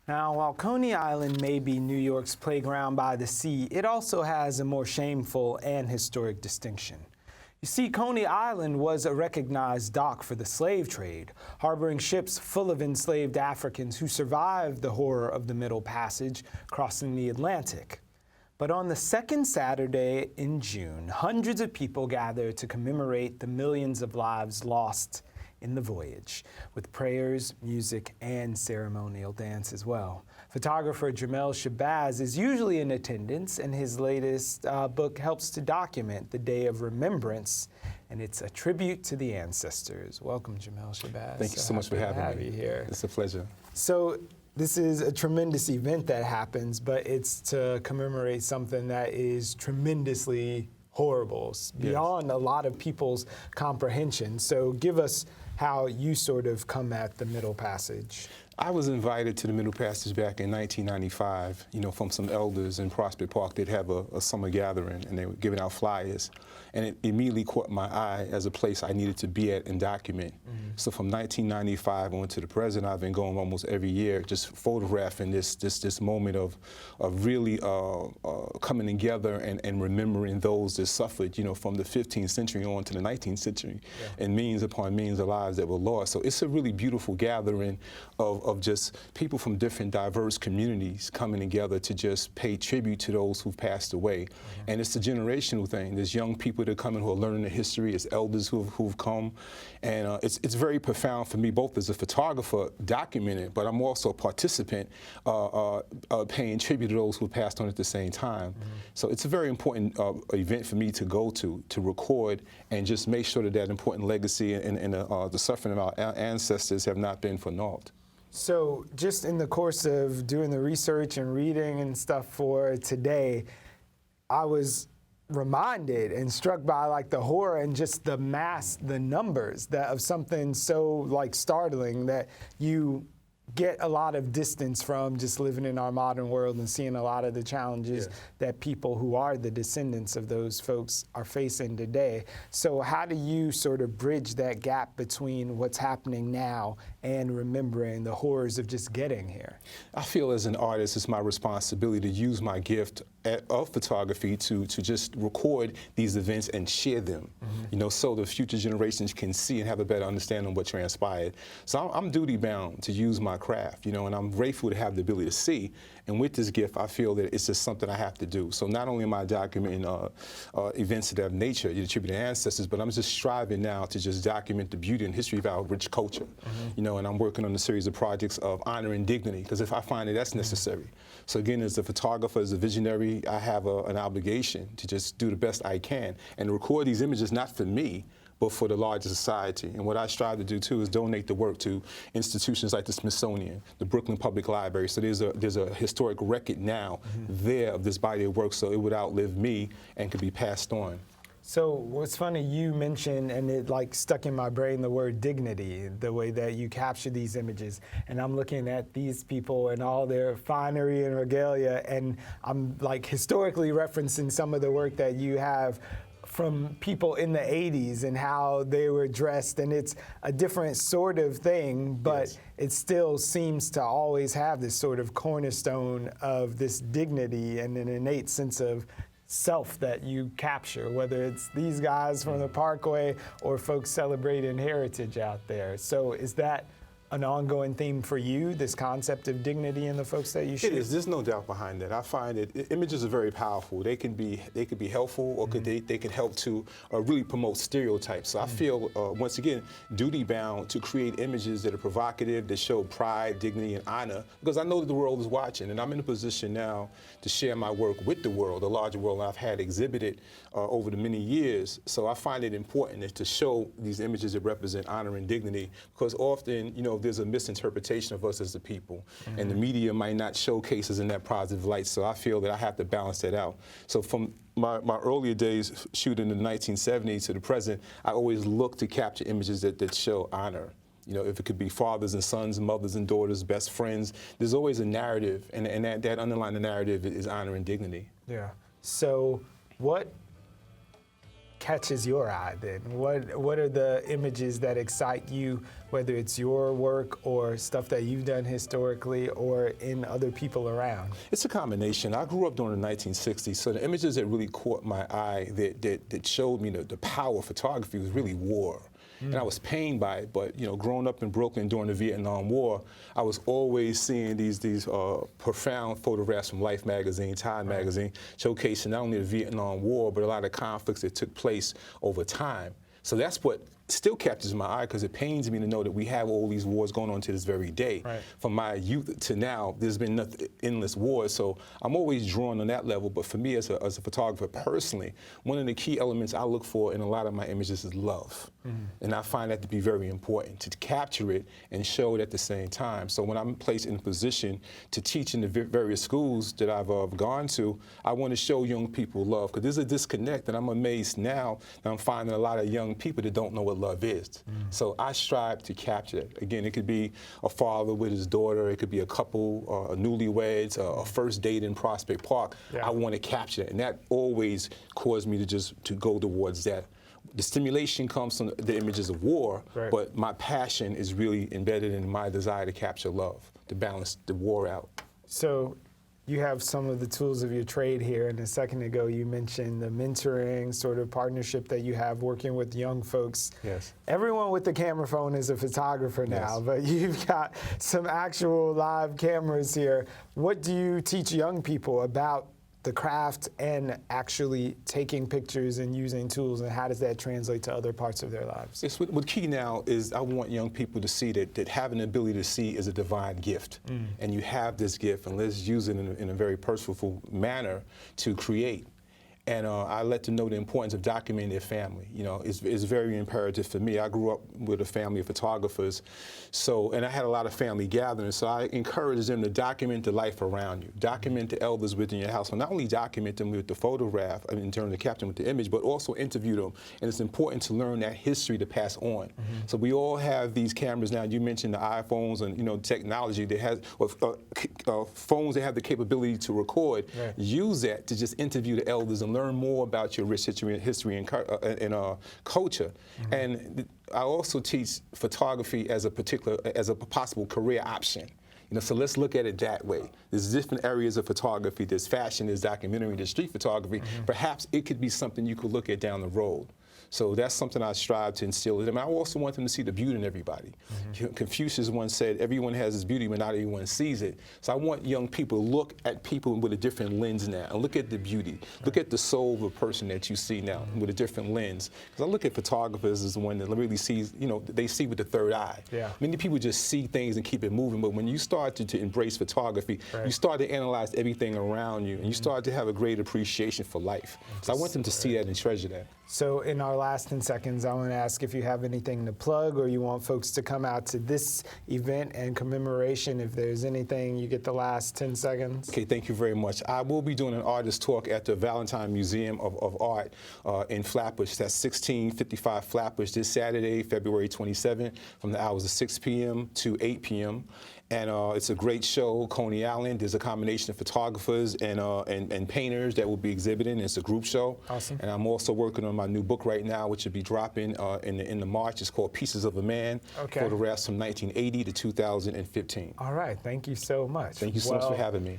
Now, while Coney Island may be New York's playground by the sea, it also has a more shameful and historic distinction. You see, Coney Island was a recognized dock for the slave trade, harboring ships full of enslaved Africans who survived the horror of the Middle Passage crossing the Atlantic. But on the second Saturday in June, hundreds of people gathered to commemorate the millions of lives lost in the voyage, with prayers, music, and ceremonial dance as well. Photographer Jamel Shabazz is usually in attendance, and his latest book helps to document the Day of Remembrance, and it's a tribute to the ancestors. Welcome, Jamel Shabazz. Thank you so much for having me here. It's a pleasure. So this is a tremendous event that happens, but it's to commemorate something that is tremendously horrible, beyond a lot of people's comprehension. So give us how you sort of come at the Middle Passage. I was invited to the Middle Passage back in 1995, from some elders in Prospect Park. They'd have a summer gathering, and they were giving out flyers. And it immediately caught my eye as a place I needed to be at and document. So from 1995 on to the present, I've been going almost every year, just photographing this moment of really coming together and remembering those that suffered, from the 15th century on to the 19th century, and millions upon millions of lives that were lost. So it's a really beautiful gathering of just people from different diverse communities coming together to just pay tribute to those who've passed away. And it's a generational thing. There's young people that are coming who are learning the history, it's elders who've come. And it's very profound for me, both as a photographer documenting, but I'm also a participant paying tribute to those who passed on at the same time. So it's a very important event for me to go to record and just make sure that important legacy and the suffering of our ancestors have not been for naught. So just in the course of doing the research and reading and stuff for today, I was reminded and struck by the horror and just the numbers of something so startling that you get a lot of distance from just living in our modern world and seeing a lot of the challenges that people who are the descendants of those folks are facing today. So how do you sort of bridge that gap between what's happening now and remembering the horrors of just getting here? I feel as an artist, it's my responsibility to use my gift of photography to just record these events and share them, so the future generations can see and have a better understanding of what transpired. So I'm duty bound to use my craft, and I'm grateful to have the ability to see. And with this gift, I feel that it's just something I have to do. So not only am I documenting events that have nature, you attribute to ancestors, but I'm just striving now to just document the beauty and history of our rich culture. And I'm working on a series of projects of honor and dignity, because if I find that that's necessary. So again, as a photographer, as a visionary, I have an obligation to just do the best I can and record these images, not for me, but for the larger society. And what I strive to do too is donate the work to institutions like the Smithsonian, the Brooklyn Public Library. So there's a historic record now there of this body of work, so it would outlive me and could be passed on. So what's funny, you mentioned, and it stuck in my brain, the word dignity, the way that you capture these images. And I'm looking at these people and all their finery and regalia, and I'm historically referencing some of the work that you have from people in the 80s and how they were dressed, and it's a different sort of thing, but it still seems to always have this sort of cornerstone of this dignity and an innate sense of self that you capture, whether it's these guys from the Parkway or folks celebrating heritage out there. So is that an ongoing theme for you, this concept of dignity in the folks that you shoot? It is. There's no doubt behind that. I find that images are very powerful. They could be helpful, or they can help to really promote stereotypes. So I feel, once again, duty bound to create images that are provocative, that show pride, dignity, and honor, because I know that the world is watching, and I'm in a position now to share my work with the world, the larger world I've had exhibited over the many years. So I find it important to show these images that represent honor and dignity, because often, there's a misinterpretation of us as a people, and the media might not showcase us in that positive light, so I feel that I have to balance that out. So from my earlier days shooting in the 1970s to the present, I always look to capture images that show honor. If it could be fathers and sons, mothers and daughters, best friends, there's always a narrative, and that underlying narrative is honor and dignity. Yeah. So what catches your eye then? What are the images that excite you, whether it's your work or stuff that you've done historically or in other people around? It's a combination. I grew up during the 1960s, so the images that really caught my eye that showed me the power of photography was really war. And I was pained by it, but growing up in Brooklyn during the Vietnam War, I was always seeing these profound photographs from Life magazine, Time magazine, showcasing not only the Vietnam War, but a lot of conflicts that took place over time. So that's what still captures my eye, because it pains me to know that we have all these wars going on to this very day. Right. From my youth to now, there's been endless wars, so I'm always drawn on that level. But for me as a photographer personally, one of the key elements I look for in a lot of my images is love. And I find that to be very important, to capture it and show it at the same time. So when I'm placed in a position to teach in the various schools that I've gone to, I want to show young people love, because there's a disconnect, and I'm amazed now that I'm finding a lot of young people that don't know what love is. So I strive to capture it. Again, it could be a father with his daughter, it could be a couple, newlyweds, a first date in Prospect Park. Yeah. I want to capture it, and that always caused me to go towards that. The stimulation comes from the images of war, right, but my passion is really embedded in my desire to capture love, to balance the war out. So you have some of the tools of your trade here, and a second ago you mentioned the mentoring sort of partnership that you have working with young folks. Yes. Everyone with the camera phone is a photographer now, Yes. but you've got some actual live cameras here. What do you teach young people about the craft and actually taking pictures and using tools, and how does that translate to other parts of their lives? Yes, what key now is I want young people to see that having the ability to see is a divine gift. And you have this gift, and let's use it in a very purposeful manner to create. And I let them know the importance of documenting their family. It's very imperative for me. I grew up with a family of photographers, and I had a lot of family gatherings, so I encourage them to document the life around you, document the elders within your household, not only document them with the photograph, in terms of capturing with the image, but also interview them. And it's important to learn that history to pass on. So we all have these cameras now. You mentioned the iPhones and technology that has, phones that have the capability to record. Right. Use that to just interview the elders and learn more about your rich history and culture. And I also teach photography as a possible career option. So let's look at it that way. There's different areas of photography. There's fashion, there's documentary, there's street photography. Perhaps it could be something you could look at down the road. So that's something I strive to instill in them. I also want them to see the beauty in everybody. Confucius once said, everyone has his beauty, but not everyone sees it. So I want young people to look at people with a different lens now, and look at the beauty. Look at the soul of a person that you see now with a different lens. Because I look at photographers as the one that really sees, they see with the third eye. Yeah. Many people just see things and keep it moving, but when you start to embrace photography, you start to analyze everything around you, and you start to have a great appreciation for life. So I want them to see that and treasure that. So in our last 10 seconds, I want to ask if you have anything to plug, or you want folks to come out to this event and commemoration. If there's anything, you get the last 10 seconds. Okay, thank you very much. I will be doing an artist talk at the Valentine Museum of Art in Flatbush. That's 1655 Flatbush this Saturday, February 27th, from the hours of 6 p.m. to 8 p.m. And it's a great show, Coney Island. There's a combination of photographers and painters that will be exhibiting. It's a group show. Awesome. And I'm also working on my new book right now, which will be dropping in the March. It's called Pieces of a Man, Okay. photographs from 1980 to 2015. All right, thank you so much. Thank you so much for having me.